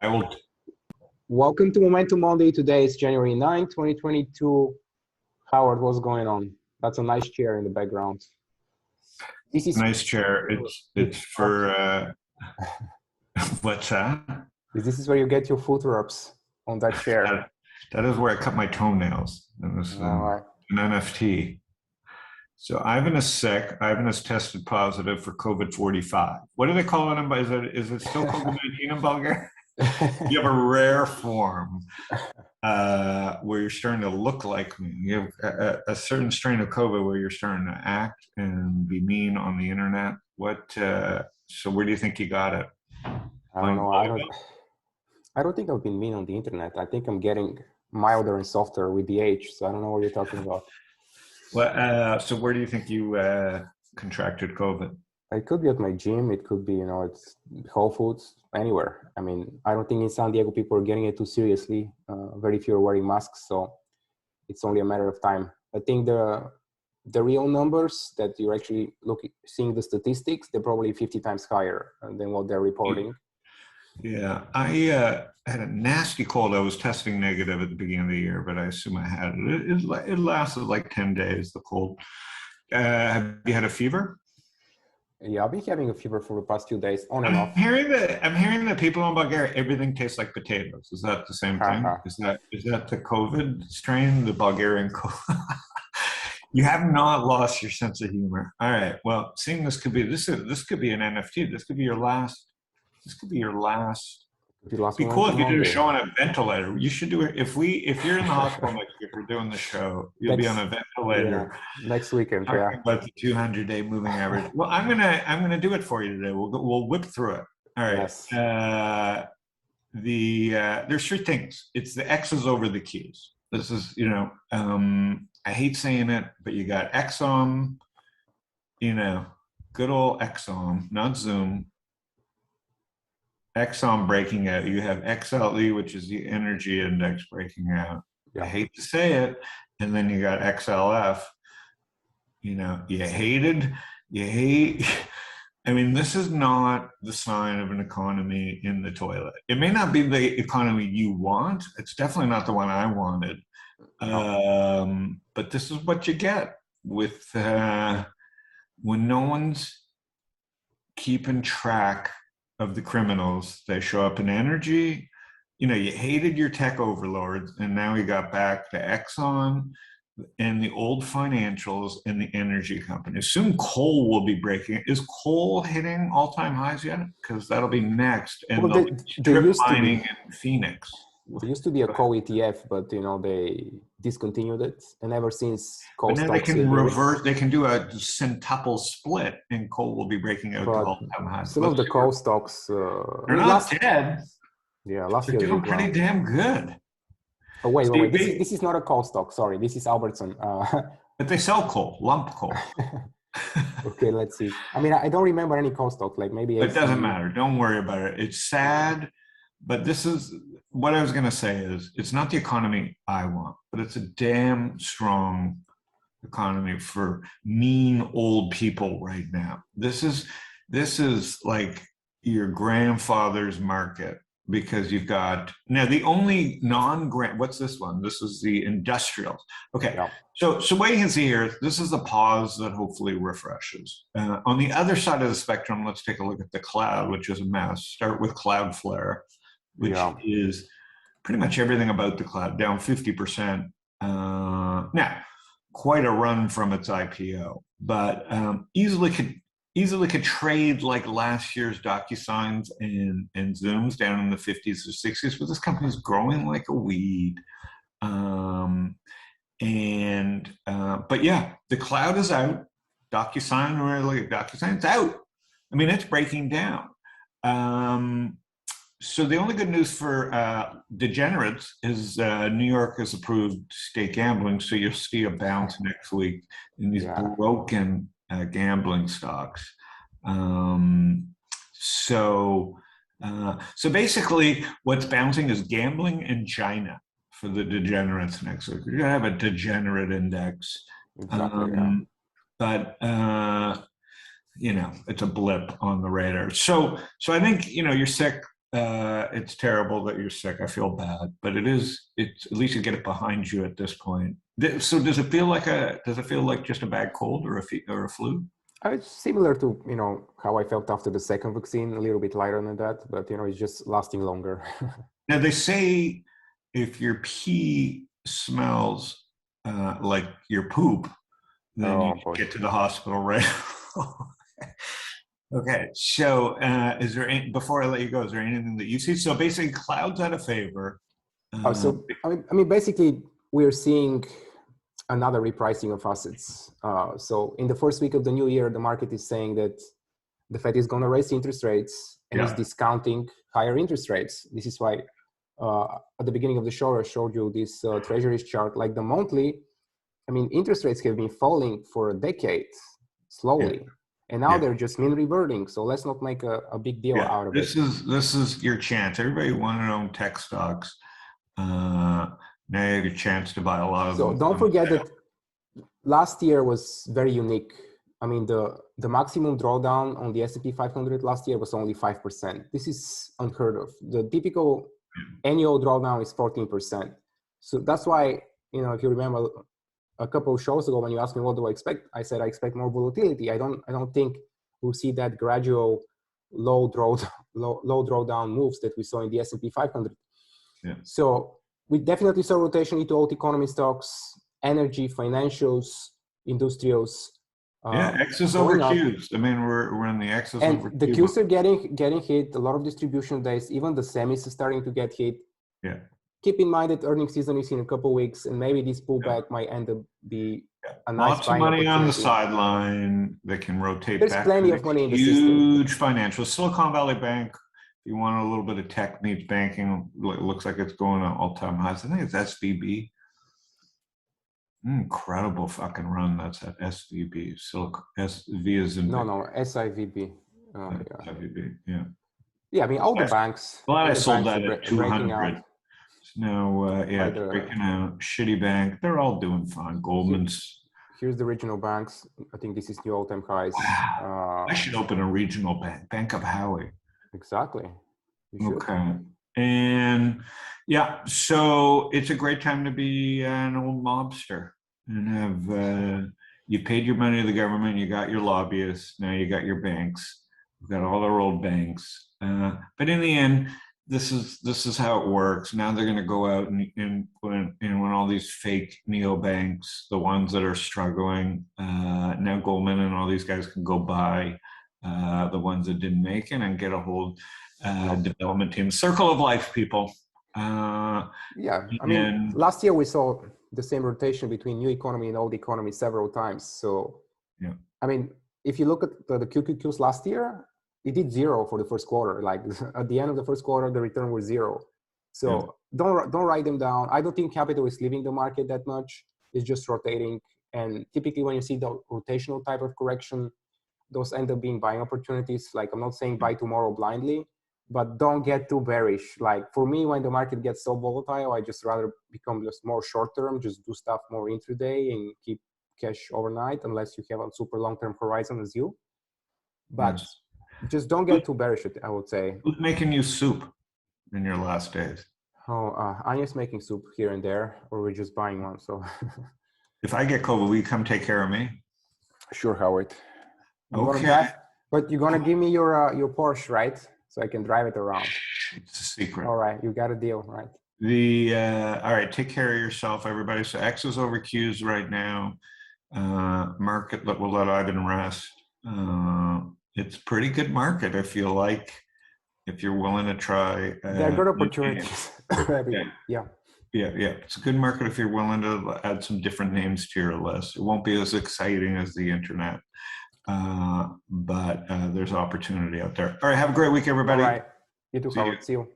I will. Welcome to Momentum Monday. Today is January 9, 2022. Howard, what's going on? That's a nice chair in the background. This is Nice chair. It's for what's that? this is where you get your foot rubs on that chair. That is where I cut my toenails. It was All right. an NFT. So Ivan is sick. Ivan is tested positive for COVID-45. What do they call it? Is it still COVID-19 in Bulgaria? You have a rare form where you're starting to look like me. You have a certain strain of COVID where you're starting to act and be mean on the internet. So where do you think you got it? I don't know. I don't think I've been mean on the internet. I think I'm getting milder and softer with the age. So I don't know what you're talking about. Well, so where do you think you contracted COVID? It could be at my gym. It could be, it's Whole Foods, anywhere. I mean, I don't think in San Diego people are getting it too seriously. Very few are wearing masks, so it's only a matter of time. I think the real numbers that you're actually seeing the statistics, they're probably 50 times higher than what they're reporting. Yeah, I had a nasty cold. I was testing negative at the beginning of the year, but I assume I had it. It lasted like 10 days, the cold. Have you had a fever? Yeah, I've been having a fever for the past few days, on and off. I'm hearing that people in Bulgaria, everything tastes like potatoes. Is that the same thing? Is that the COVID strain, the Bulgarian COVID? You have not lost your sense of humor. All right. Well, seeing this could be an NFT. This could be your last. This could be your last. It'd be cool if you did a show on a ventilator. You should do it if you're in the hospital next week, we're doing the show. You'll be on a ventilator next weekend. Talking about the 200-day moving average. Well, I'm gonna do it for you today. We'll whip through it. All right. Yes. There's three things. It's the X's over the Q's. This is I hate saying it, but you got Exxon. Good old Exxon, not Zoom. Exxon breaking out. You have XLE, which is the energy index breaking out. Yeah. I hate to say it. And then you got XLF. You hate. I mean, this is not the sign of an economy in the toilet. It may not be the economy you want. It's definitely not the one I wanted. But this is what you get with when no one's keeping track of the criminals. They show up in energy. You hated your tech overlords, and now we got back to Exxon and the old financials and the energy companies. Soon coal will be breaking. Is coal hitting all-time highs yet? Because that'll be next. And there used mining in Phoenix. There used to be a coal ETF, but they discontinued it, and ever since coal stocks. But now they can reverse. They can do a centuple split, and coal will be breaking out to all-time highs. Some of the coal stocks they're not dead. Yeah, last year they're doing pretty damn good. Oh wait. This is not a coal stock. Sorry, this is Albertson. But they sell coal, lump coal. Okay, let's see. I mean, I don't remember any coal stock. Like maybe it doesn't matter. Don't worry about it. It's sad, but this is what I was going to say. Is it's not the economy I want, but it's a damn strong economy for mean old people right now. This is like your grandfather's market. Because you've got now the only non-grant. What's this one? This is the industrials. Okay, yeah. So what you can see here, this is a pause that hopefully refreshes. On the other side of the spectrum, let's take a look at the cloud, which is a mess. Start with Cloudflare, which is pretty much everything about the cloud, down 50%. Now, quite a run from its IPO, but easily could trade like last year's DocuSigns and Zooms down in the 50s or 60s, but this company is growing like a weed. But yeah, the cloud is out. DocuSign's out. I mean, it's breaking down. So the only good news for degenerates is New York has approved state gambling, so you'll see a bounce next week in these broken gambling stocks. So basically what's bouncing is gambling in China for the degenerates next week. You're gonna have a degenerate index. Exactly, but it's a blip on the radar. So I think, you're sick. it's terrible that you're sick. I feel bad, but it's at least you get it behind you at this point. So does it feel like just a bad cold or a flu? It's similar to, how I felt after the second vaccine, a little bit lighter than that, but, it's just lasting longer. Now they say if your pee smells like your poop, then you boy. get to the hospital right. Okay, so before I let you go, is there anything that you see? So basically, clouds out of favor. So I mean, basically, we're seeing another repricing of assets. So in the first week of the new year, the market is saying that the Fed is going to raise interest rates and is discounting higher interest rates. This is why at the beginning of the show, I showed you this treasuries chart, like the monthly. I mean, interest rates have been falling for a decade slowly. Yeah. And now they're just mean reverting. So let's not make a big deal out of it. This is your chance. Everybody wanted to own tech stocks. Now you have a chance to buy a lot of them. So don't forget that last year was very unique. I mean, the maximum drawdown on the S&P 500 last year was only 5%. This is unheard of. The typical annual drawdown is 14%. So that's why, if you remember a couple of shows ago when you asked me what do I expect, I said I expect more volatility. I don't think we'll see that gradual low drawdown moves that we saw in the S&P 500. Yeah. So we definitely saw rotation into old economy stocks, energy, financials, industrials. X's over Q's. I mean, we're in the X's and over Q's. The Q's are getting hit. A lot of distribution days. Even the semis are starting to get hit. Yeah. Keep in mind that earnings season is in a couple of weeks, and maybe this pullback might end up be a nice lots of money on the sideline that can rotate. There's back plenty of money in the system. Huge financial. Silicon Valley Bank. If you want a little bit of tech needs banking, it looks like it's going to all-time highs. I think it's SVB. Incredible fucking run that's at SVB. SV is in SIVB. SIVB. Yeah. Yeah, I mean all the banks. Well, I sold that at 200. No, breaking out. Shitty bank. They're all doing fine. Goldman's. Here's the regional banks. I think this is new all-time highs. Wow. I should open a regional bank. Bank of Howie. Exactly. Okay. And so it's a great time to be an old mobster and have you paid your money to the government. You got your lobbyists. Now you got your banks. We've got all our old banks. But in the end, this is how it works. Now they're going to go out and when all these fake neobanks, the ones that are struggling, now Goldman and all these guys can go buy the ones that didn't make it and get a hold development team. Circle of life, people. I mean, last year we saw the same rotation between new economy and old economy several times. So, I mean, if you look at the QQQs last year, it did zero for the first quarter. Like at the end of the first quarter, the return was zero. So don't write them down. I don't think capital is leaving the market that much. It's just rotating. And typically when you see the rotational type of correction, those end up being buying opportunities. Like I'm not saying buy tomorrow blindly, but don't get too bearish. Like for me, when the market gets so volatile, I just rather become just more short-term, just do stuff more intraday and keep cash overnight unless you have a super long-term horizon as you. But just don't get too bearish, I would say. Who's making you soup in your last days? Anya's making soup here and there, or we're just buying one. So if I get COVID, will you come take care of me? Sure, Howard. Okay. But you're gonna give me your Porsche, right? So I can drive it around. It's a secret. All right, you got a deal, right? All right, take care of yourself, everybody. So X's over Q's right now. Market will let Ivan rest. It's a pretty good market, I feel like, if you're willing to try. There are good opportunities. Yeah. It's a good market if you're willing to add some different names to your list. It won't be as exciting as the internet, but there's opportunity out there. All right, have a great week, everybody. All right. You too, Howard. See you.